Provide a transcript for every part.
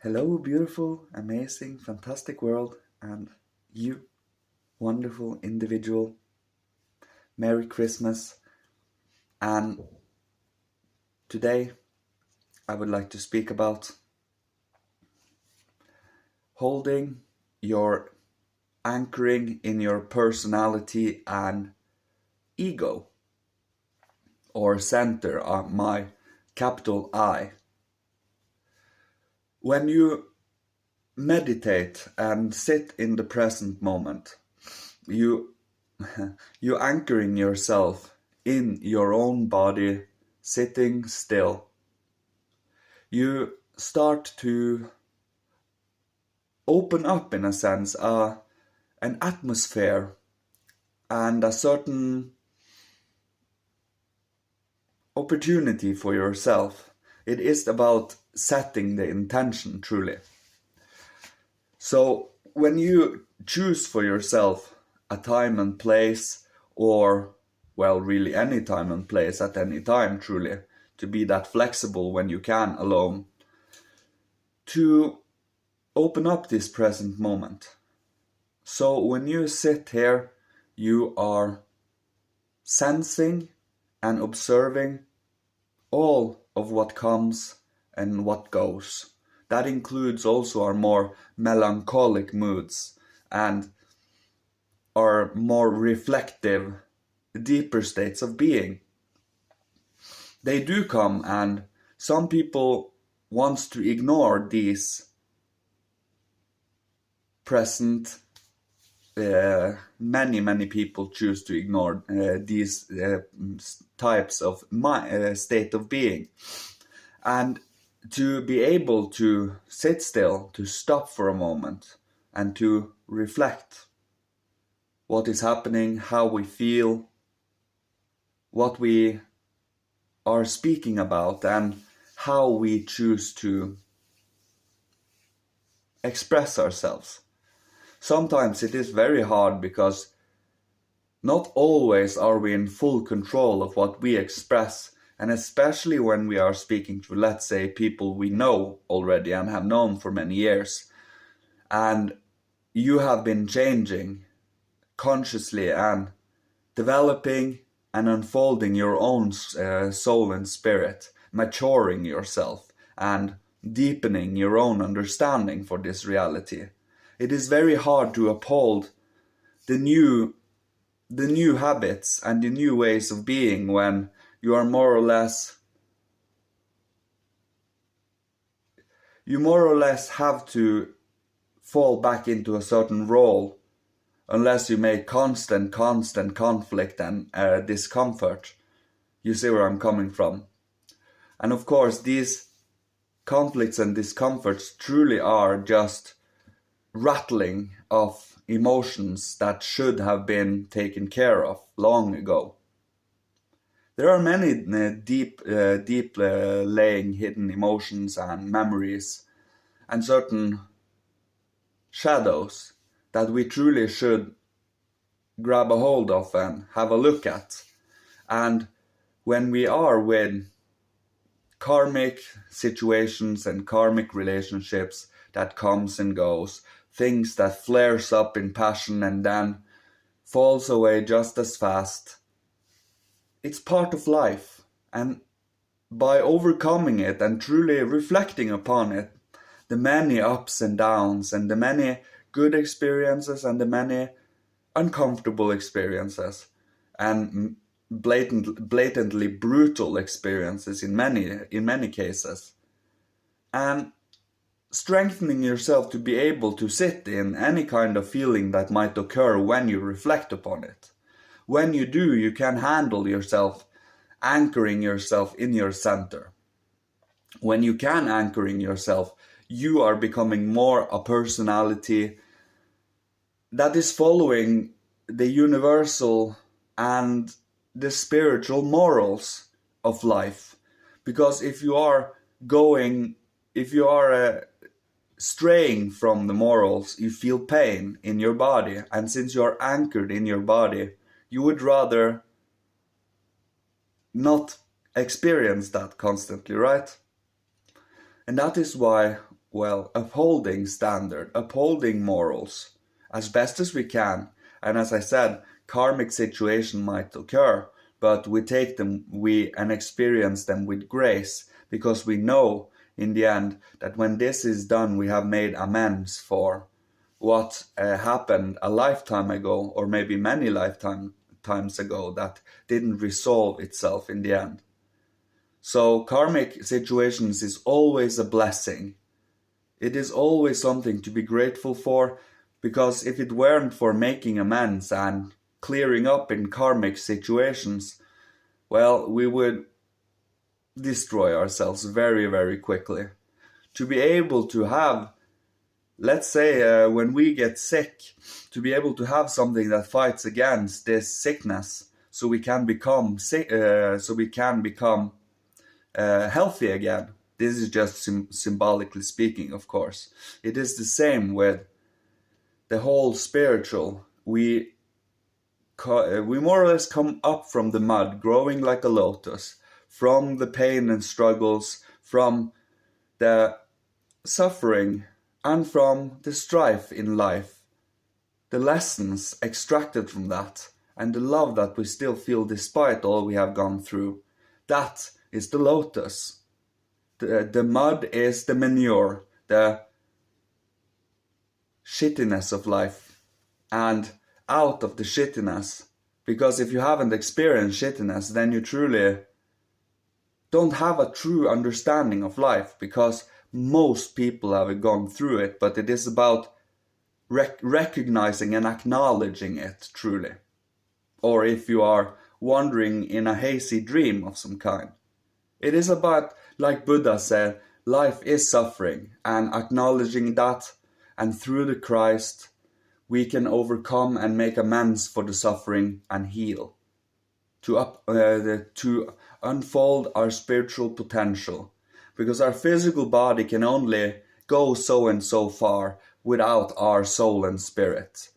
Hello, beautiful, amazing, fantastic world, and you, wonderful individual. Merry Christmas. And today I would like to speak about holding your anchoring in your personality and ego, or center, my capital I. When you meditate and sit in the present moment, you you anchoring yourself in your own body, sitting still. You start to open up, in a sense, an atmosphere and a certain opportunity for yourself. It is about setting the intention, truly. So when you choose for yourself a time and place, or, well, really any time and place at any time, truly, to be that flexible when you can alone, to open up this present moment. So when you sit here, you are sensing and observing all of what comes and what goes. That includes also our more melancholic moods and our more reflective, deeper states of being. They do come, and some people want to ignore these present. Many people choose to ignore these types of state of being, and to be able to sit still, to stop for a moment and to reflect what is happening, how we feel, what we are speaking about, and how we choose to express ourselves. Sometimes it is very hard because not always are we in full control of what we express, and especially when we are speaking to, let's say, people we know already and have known for many years, and you have been changing consciously and developing and unfolding your own soul and spirit, maturing yourself and deepening your own understanding for this reality. It is very hard to uphold the new habits and the new ways of being when you are more or less have to fall back into a certain role unless you make constant conflict and discomfort. You see where I'm coming from. And of course, these conflicts and discomforts truly are just rattling of emotions that should have been taken care of long ago. There are many deep laying hidden emotions and memories and certain shadows that we truly should grab a hold of and have a look at. And when we are with karmic situations and karmic relationships that comes and goes, things that flares up in passion and then falls away just as fast. It's part of life, and by overcoming it and truly reflecting upon it, the many ups and downs and the many good experiences and the many uncomfortable experiences and blatantly brutal experiences in many cases, and strengthening yourself to be able to sit in any kind of feeling that might occur when you reflect upon it. When you do, you can handle yourself, anchoring yourself in your center. When you can anchoring yourself, you are becoming more a personality that is following the universal and the spiritual morals of life. Because if you are straying from the morals, you feel pain in your body. And since you are anchored in your body, you would rather not experience that constantly, right? And that is why upholding standard, upholding morals as best as we can. And as I said, karmic situation might occur, but we take them, and experience them with grace, because we know in the end that when this is done, we have made amends for what happened a lifetime ago, or maybe many lifetimes ago, that didn't resolve itself in the end. So karmic situations is always a blessing. It is always something to be grateful for, because if it weren't for making amends and clearing up in karmic situations, well, we would destroy ourselves very, very quickly. To be able to have, let's say, when we get sick, to be able to have something that fights against this sickness, so we can become healthy again. This is just symbolically speaking, of course. It is the same with the whole spiritual. We more or less come up from the mud, growing like a lotus, from the pain and struggles, from the suffering, and from the strife in life. The lessons extracted from that, and the love that we still feel despite all we have gone through, that is the lotus. The mud is the manure, the shittiness of life. And out of the shittiness, because if you haven't experienced shittiness, then you truly don't have a true understanding of life, because most people have gone through it, but it is about recognizing and acknowledging it truly. Or if you are wandering in a hazy dream of some kind. It is about, like Buddha said, life is suffering, and acknowledging that, and through the Christ, we can overcome and make amends for the suffering and heal. To unfold our spiritual potential, because our physical body can only go so and so far without our soul and spirit.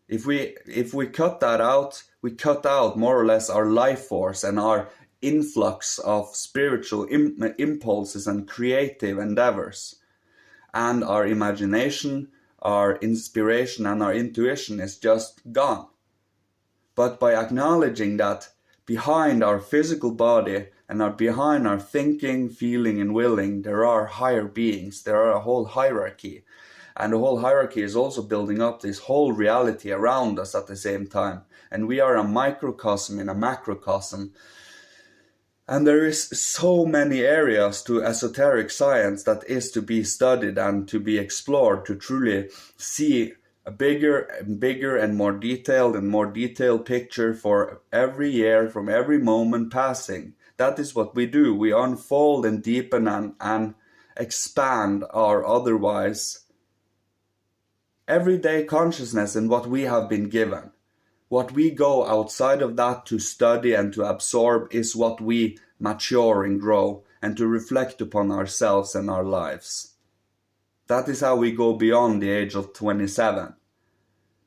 If we cut that out, we cut out more or less our life force and our influx of spiritual impulses and creative endeavors. And our imagination, our inspiration, and our intuition is just gone. But by acknowledging that behind our physical body and behind our thinking, feeling, and willing, there are higher beings, there are a whole hierarchy. And the whole hierarchy is also building up this whole reality around us at the same time. And we are a microcosm in a macrocosm. And there is so many areas to esoteric science that is to be studied and to be explored, to truly see a bigger and more detailed picture for every year, from every moment passing. That is what we do. We unfold and deepen and expand our otherwise everyday consciousness in what we have been given. What we go outside of that to study and to absorb is what we mature and grow, and to reflect upon ourselves and our lives. That is how we go beyond the age of 27.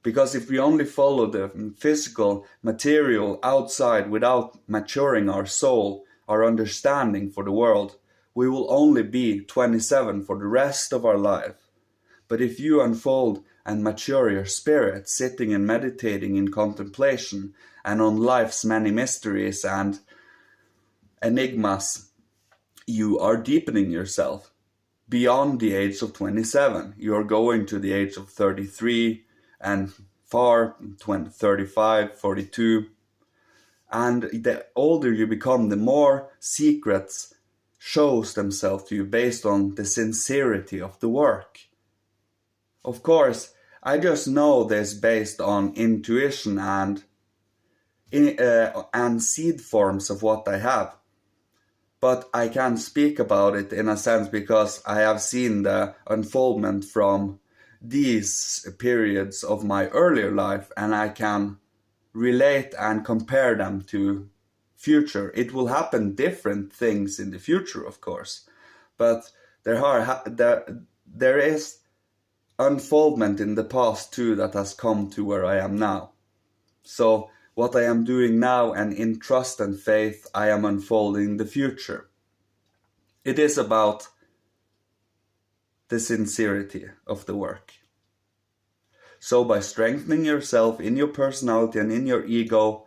Because if we only follow the physical, material outside without maturing our soul, our understanding for the world, we will only be 27 for the rest of our life. But if you unfold and mature your spirit, sitting and meditating in contemplation and on life's many mysteries and enigmas, you are deepening yourself beyond the age of 27. You are going to the age of 33 and far, 35, 42. And the older you become, the more secrets shows themselves to you based on the sincerity of the work. Of course, I just know this based on intuition and seed forms of what I have. But I can speak about it in a sense because I have seen the unfoldment from these periods of my earlier life, and I can relate and compare them to future. It will happen different things in the future, of course, but there is unfoldment in the past too that has come to where I am now. So what I am doing now, and in trust and faith, I am unfolding the future. It is about the sincerity of the work. So by strengthening yourself in your personality and in your ego,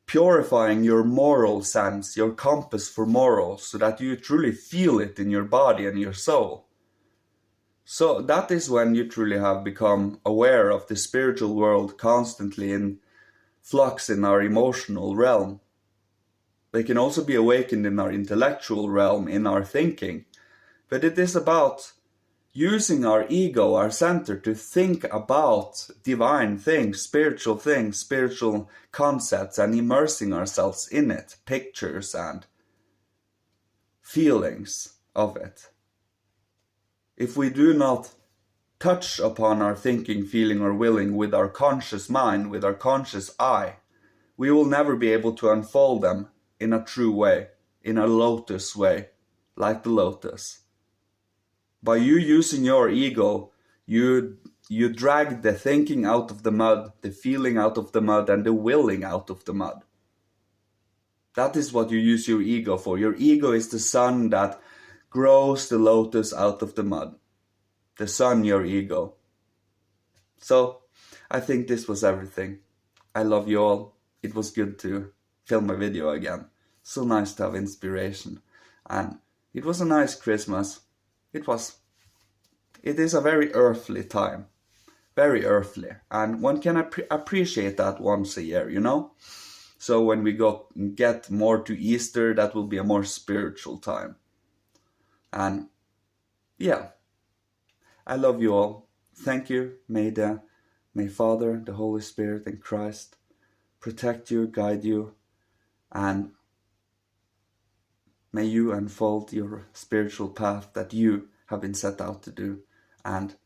purifying your moral sense, your compass for morals, so that you truly feel it in your body and your soul. So that is when you truly have become aware of the spiritual world constantly in flux in our emotional realm. They can also be awakened in our intellectual realm, in our thinking. But it is about using our ego, our center, to think about divine things, spiritual concepts, and immersing ourselves in it, pictures and feelings of it. If we do not touch upon our thinking, feeling, or willing with our conscious mind, with our conscious eye, we will never be able to unfold them in a true way, in a lotus way, like the lotus. By you using your ego, you drag the thinking out of the mud, the feeling out of the mud, and the willing out of the mud. That is what you use your ego for. Your ego is the sun that grows the lotus out of the mud. The sun, your ego. So, I think this was everything. I love you all. It was good to film a video again. So nice to have inspiration. And it was a nice Christmas. It is a very earthly time. Very earthly. And one can appreciate that once a year, you know? So when we get more to Easter, that will be a more spiritual time. And yeah, I love you all. Thank you. May Father, the Holy Spirit, and Christ protect you, guide you, and may you unfold your spiritual path that you have been set out to do. And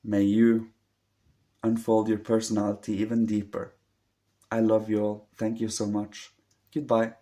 may you unfold your personality even deeper. I love you all. Thank you so much. Goodbye.